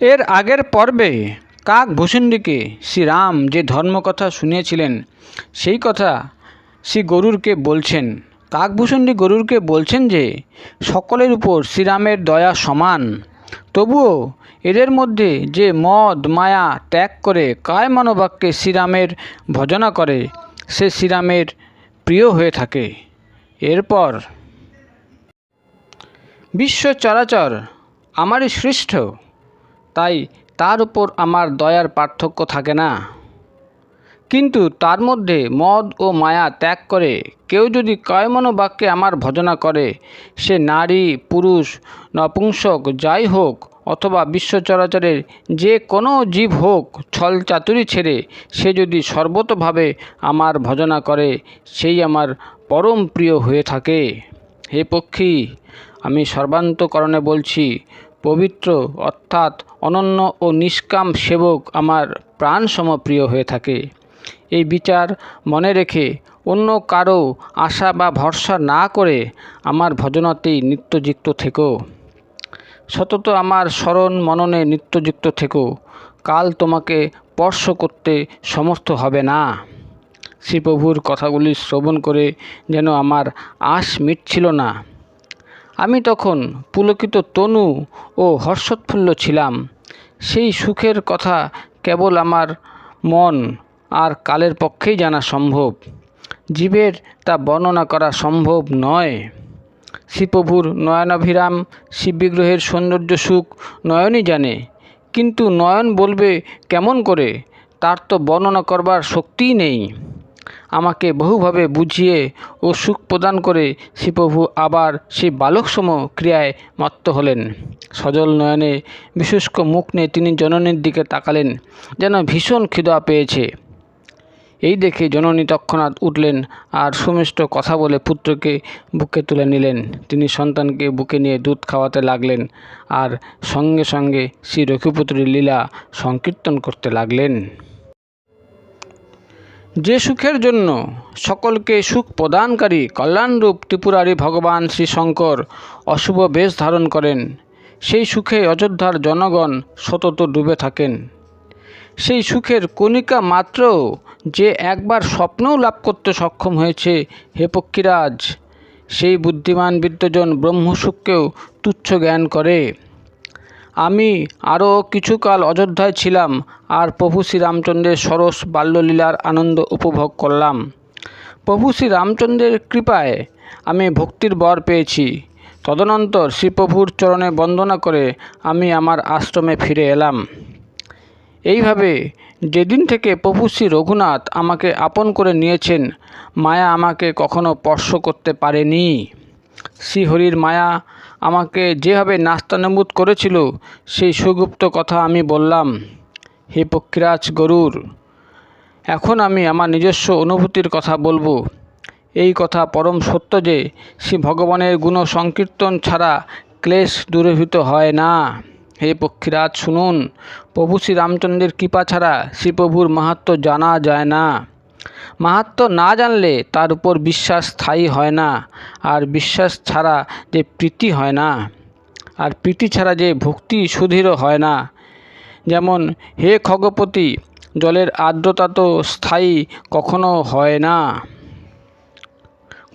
এর আগের পর্বে কাকভূষুণ্ডিকে শ্রীরাম যে ধর্মকথা শুনিয়েছিলেন সেই কথা শ্রী গরুড়কে বলছেন। কাকভূষুণ্ডী গরুড়কে বলছেন যে সকলের উপর শ্রীরামের দয়া সমান, তবুও এদের মধ্যে যে মদ মায়া ত্যাগ করে কায় মনোবাক্যে শ্রীরামের ভজনা করে সে শ্রীরামের প্রিয় হয়ে থাকে। এরপর বিশ্ব চরাচর আমারই সৃষ্ট, তাই তার উপর আমার দয়ার পার্থক্য থাকে না। কিন্তু তার মধ্যে মদ ও মায়া ত্যাগ করে কেউ যদি কায়মনোবাক্যে আমার ভজনা করে, সে নারী পুরুষ নপুংসক যাই হোক অথবা বিশ্ব চরাচরের যে কোনো জীব হোক, ছল চাতুরি ছেড়ে সে যদি সর্বতোভাবে আমার ভজনা করে, সেই আমার পরম প্রিয় হয়ে থাকে। হে পক্ষী, আমি সর্বান্তকরণে বলছি, পবিত্র অর্থাৎ অনন্য ও নিষ্কাম সেবক আমার প্রাণসম প্রিয় হয়ে থাকে। এই বিচার মনে রেখে অন্য কারো আশা বা ভরসা না করে আমার ভজনাতেই নিত্যযুক্ত থেকো। সতত আমার স্মরণ মননে নিত্যযুক্ত থেকো। কাল তোমাকে স্পর্শ করতে সমর্থ হবে না। শ্রীপ্রভুর কথাগুলি শ্রবণ করে যেন আমার আশ মিটছিল না। আমি তখন পুলকিত তনু ও হর্ষোৎফুল্ল ছিলাম। সেই সুখের কথা কেবল আমার মন আর কালের পক্ষেই জানা সম্ভব, জীবের তা বর্ণনা করা সম্ভব নয়। শ্রীপ্রভুর নয়নাভিরাম শিববিগ্রহের সৌন্দর্য সুখ নয়নই জানে, কিন্তু নয়ন বলবে কেমন করে, তার তো বর্ণনা করবার শক্তিই নেই। আমাকে বহুভাবে বুঝিয়ে ও সুখ প্রদান করে শ্রীপ্রভু আবার সেই বালকসম ক্রিয়ায় মত্ত হলেন। সজল নয়নে বিশুষ্ক মুখ নিয়ে তিনি জননীর দিকে তাকালেন, যেন ভীষণ খিদা পেয়েছে। এই দেখে জননী তৎক্ষণাৎ উঠলেন আর সুমিষ্ট কথা বলে পুত্রকে বুকে তুলে নিলেন। তিনি সন্তানকে বুকে নিয়ে দুধ খাওয়াতে লাগলেন আর সঙ্গে সঙ্গে শ্রী রঘুপতির লীলা সংকীর্তন করতে লাগলেন। যে সুখের জন্য সকলকে সুখ প্রদানকারী কল্যাণরূপ ত্রিপুরারি ভগবান শ্রী শঙ্কর অশুভ বেশ ধারণ করেন, সেই সুখে অযোধ্যার জনগণ সতত ডুবে থাকেন। সেই সুখের কণিকা মাত্র যে একবার স্বপ্নও লাভ করতে সক্ষম হয়েছে, হে পক্ষীরাজ, সেই বুদ্ধিমান বিদ্যজন ব্রহ্মসুখকেও তুচ্ছ জ্ঞান করে। আমি আরও কিছুকাল অযোধ্যায় ছিলাম আর প্রভু শ্রীরামচন্দ্রের সরস বাল্যলীলার আনন্দ উপভোগ করলাম। প্রভু শ্রীরামচন্দ্রের কৃপায় আমি ভক্তির বর পেয়েছি। তদনন্তর শ্রীপ্রভুর চরণে বন্দনা করে আমি আমার আশ্রমে ফিরে এলাম। এইভাবে যেদিন থেকে প্রভু শ্রী রঘুনাথ আমাকে আপন করে নিয়েছেন, মায়া আমাকে কখনো স্পর্শ করতে পারেনি। শ্রীহরির মায়া আমাকে যেভাবে নাস্তানাবুদ করেছিল, সেই সুগুপ্ত কথা আমি বললাম। হে পক্ষীরাজ গরুড়, এখন আমি আমার নিজস্ব অনুভূতির কথা বলবো। এই কথা পরম সত্য যে শ্রী ভগবানের গুণ সংকীর্তন ছাড়া ক্লেশ দূরীভূত হয় না। হে পক্ষীরাজ শুনুন, প্রভু শ্রী রামচন্দ্রের কৃপা ছাড়া শ্রীপ্রভুর মাহাত্ম্য জানা যায় না। মাহাত্ম্য না জানলে তার উপর বিশ্বাস স্থায়ী হয় না, আর বিশ্বাস ছাড়া যে প্রীতি হয় না, আর প্রীতি ছাড়া যে ভক্তি সুদৃঢ় হয় না। যেমন হে খগপতি, জলের আর্দ্রতা তো স্থায়ী কখনো হয় না।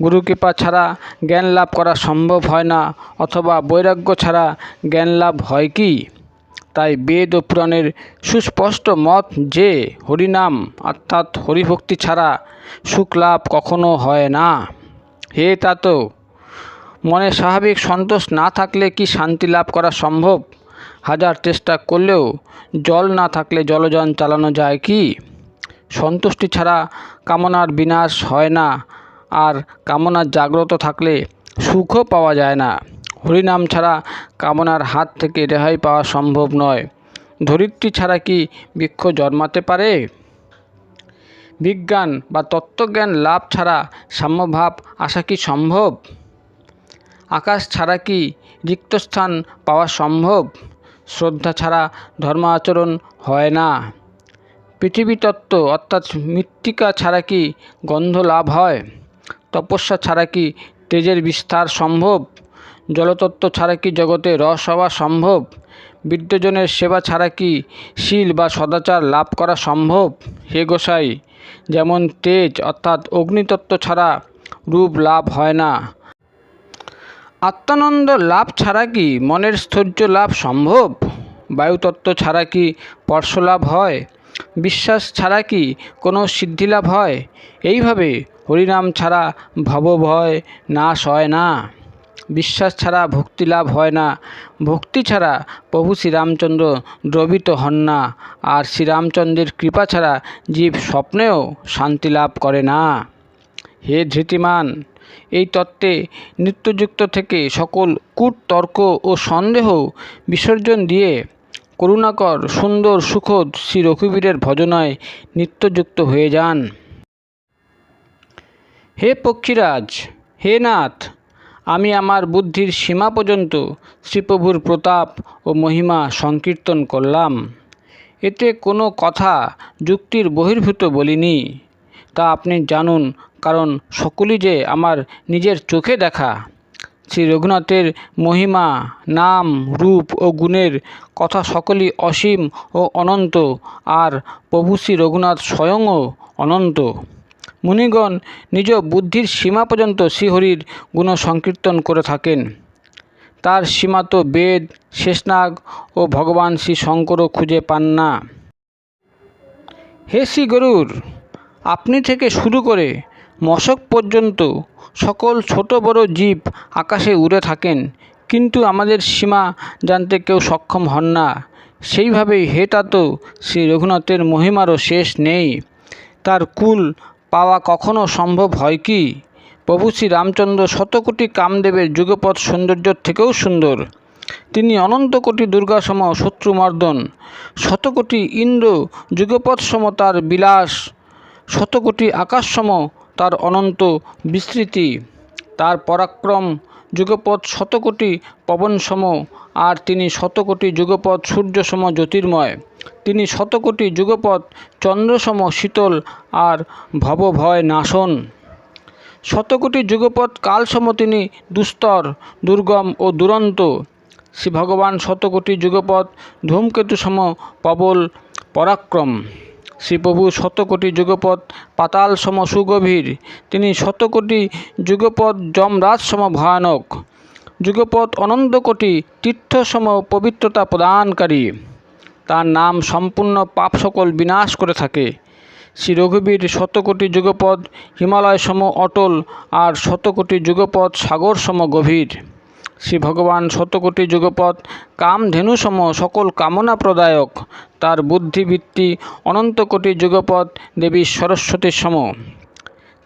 গুরুকৃপা ছাড়া জ্ঞান লাভ করা সম্ভব হয় না, অথবা বৈরাগ্য ছাড়া জ্ঞান লাভ হয় কি? তাই বেদ ও পুরাণের সুস্পষ্ট মত যে হরিনাম অর্থাৎ হরিভক্তি ছাড়া সুখ লাভ কখনো হয় না। হে তাত, মনে স্বাভাবিক সন্তোষ না থাকলে কি শান্তি লাভ করা সম্ভব? হাজার চেষ্টা করলেও জল না থাকলে জলযান চালানো যায় কি? সন্তুষ্টি ছাড়া কামনার বিনাশ হয় না, আর কামনার জাগ্রত থাকলে সুখও পাওয়া যায় না। হরিনাম ছাড়া কামনার হাত থেকে রেহাই পাওয়া সম্ভব নয়। ধরিত্রী ছাড়া কি বৃক্ষ জন্মাতে পারে? বিজ্ঞান বা তত্ত্বজ্ঞান লাভ ছাড়া সাম্যভাব আসা কি সম্ভব? আকাশ ছাড়া কি রিক্তস্থান পাওয়া সম্ভব? শ্রদ্ধা ছাড়া ধর্ম আচরণ হয় না। পৃথিবী তত্ত্ব অর্থাৎ মৃত্তিকা ছাড়া কি গন্ধ লাভ হয়? তপস্যা ছাড়া কি তেজের বিস্তার সম্ভব? জলতত্ত্ব ছাড়া কি জগতে রস হওয়া সম্ভব? বিদ্যজনের সেবা ছাড়া কি শীল বা সদাচার লাভ করা সম্ভব? হে গোসাই, যেমন তেজ অর্থাৎ অগ্নিতত্ত্ব ছাড়া রূপ লাভ হয় না, আত্মানন্দ লাভ ছাড়া কি মনের স্থৈর্য লাভ সম্ভব? বায়ুতত্ত্ব ছাড়া কি স্পর্শ লাভ হয়? বিশ্বাস ছাড়া কি কোনো সিদ্ধি লাভ হয়? এইভাবে হরিনাম ছাড়া ভবভয় নাশ হয় না, বিশ্বাস ছাড়া ভক্তি লাভ হয় না, ভক্তি ছাড়া প্রভু শ্রীরামচন্দ্র দ্রবিত হন না, আর শ্রীরামচন্দ্রের কৃপা ছাড়া জীব স্বপ্নেও শান্তি লাভ করে না। হে ধৃতিমান, এই তত্ত্বে নিত্যযুক্ত থেকে সকল কূট তর্ক ও সন্দেহ বিসর্জন দিয়ে করুণাকর সুন্দর সুখদ শ্রী রঘুবীরের ভজনায় নিত্যযুক্ত হয়ে যান। হে পক্ষীরাজ, হে নাথ, আমি আমার বুদ্ধির সীমা পর্যন্ত শ্রীপ্রভুর প্রতাপ ও মহিমা সংকীর্তন করলাম। এতে কোনো কথা যুক্তির বহির্ভূত বলিনি, তা আপনি জানুন, কারণ সকলই যে আমার নিজের চোখে দেখা। শ্রী রঘুনাথের মহিমা, নাম, রূপ ও গুণের কথা সকলই অসীম ও অনন্ত, আর প্রভু শ্রী রঘুনাথ স্বয়ংও অনন্ত। মুনিগণ নিজ বুদ্ধির সীমা পর্যন্ত শ্রীহরির গুণ সংকীর্তন করে থাকেন। তার সীমা তো বেদ, শেষনাগ ও ভগবান শ্রী শঙ্করও খুঁজে পান না। হে শ্রী গরুর, আপনি থেকে শুরু করে মশক পর্যন্ত সকল ছোট বড় জীব আকাশে উড়ে থাকেন, কিন্তু আমাদের সীমা জানতে কেউ সক্ষম হন না। সেইভাবেই হে তাত শ্রী রঘুনাথের মহিমারও শেষ নেই। তার কুল পাওয়া কখনো সম্ভব হয় কি? প্রভু শ্রী রামচন্দ্র শতকোটি কামদেবের যুগপৎ সৌন্দর্যের থেকেও সুন্দর। তিনি অনন্ত কোটি দুর্গাসম শত্রুমর্দন, শতকোটি ইন্দ্র যুগপৎসম তার বিলাস, শতকোটি আকাশসম তার অনন্ত বিস্তৃতি, তার পরাক্রম যুগপৎ শতকোটি পবনসম, আর তিনি শতকোটি যুগপৎ সূর্যসম জ্যোতির্ময়। তিনি শতকোটি যুগপৎ চন্দ্রসম শীতল আর ভবভয় নাশন। শতকোটি যুগপৎ কালসম তিনি দুস্তর, দুর্গম ও দুরন্ত। শ্রী ভগবান শতকোটি যুগপৎ ধূমকেতুসম প্রবল পরাক্রম। শ্রীপ্রভু শতকোটি যুগপৎ পাতালসম সুগভীর। তিনি শতকোটি যুগপৎ যমরাজসম ভয়ানক, যুগপৎ অনন্তকোটি তীর্থসম পবিত্রতা প্রদানকারী। তার নাম সম্পূর্ণ পাপ সকল বিনাশ করে থাকে। শ্রী রঘুবীর শতকোটি যুগপৎ হিমালয়সম অটল, আর শতকোটি যুগপৎ সাগরসম গভীর। শ্রী ভগবান শতকোটি যুগপৎ কামধেনুসম সকল কামনা প্রদায়ক। তার বুদ্ধিবৃত্তি অনন্ত কোটি যুগপৎ দেবী সরস্বতীর সম।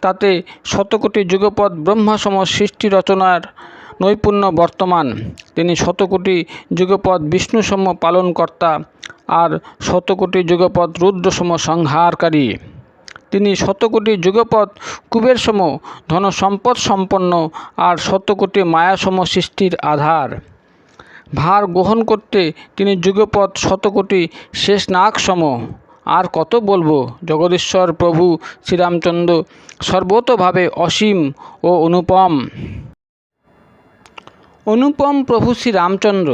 তাতে শতকোটি যুগপৎ ব্রহ্মাসম সৃষ্টি রচনার নৈপুণ্য বর্তমান। তিনি শতকোটি যুগপৎ বিষ্ণুসম পালনকর্তা, আর শতকোটি যুগপৎ রুদ্রসম সংহারকারী। তিনি শতকোটি যুগপৎ কুবেরসম ধনসম্পদ সম্পন্ন, আর শতকোটি মায়াসম সৃষ্টির আধার। ভার গ্রহণ করতে তিনি যুগপৎ শতকোটি শেষনাগসম। আর কত বলবো, জগদীশ্বর প্রভু শ্রীরামচন্দ্র সর্বতোভাবে অসীম ও অনুপম। অনুপম প্রভু শ্রীরামচন্দ্র,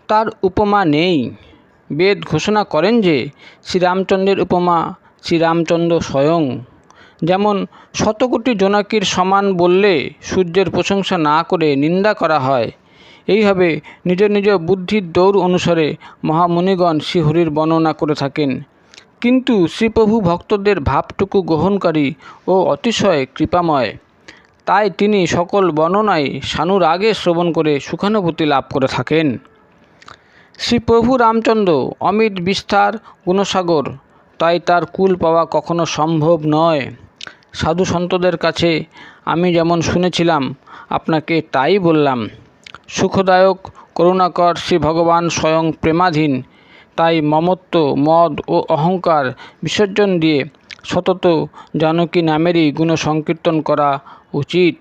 তার উপমা নেই। বেদ ঘোষণা করেন যে শ্রীরামচন্দ্রের উপমা শ্রীরামচন্দ্র স্বয়ং। যেমন শতকোটি জোনাকির সমান বললে সূর্যের প্রশংসা না করে নিন্দা করা হয়, এইভাবে নিজ নিজ বুদ্ধির দৌড় অনুসারে মহামুনিগণ শ্রীহরির বর্ণনা করে থাকেন। কিন্তু শ্রীপ্রভু ভক্তদের ভাবটুকু গ্রহণকারী ও অতিশয় কৃপাময়। তাই তিনি সকল বর্ণনায় সানুরাগে শ্রবণ করে সুখানুভূতি লাভ করে থাকেন। শ্রীপ্রভু রামচন্দ্র অমিত বিস্তার গুণসাগর, তাই তার কুল পাওয়া কখনো সম্ভব নয়। সাধু সন্তদের কাছে আমি যেমন শুনেছিলাম, আপনাকে তাই বললাম। সুখদায়ক করুণাকর শ্রী ভগবান স্বয়ং প্রেমাধীন, তাই মমত্ব, মদ ও অহংকার বিসর্জন দিয়ে সতত জানকী নামেরই গুণ সংকীর্তন করা উচিত।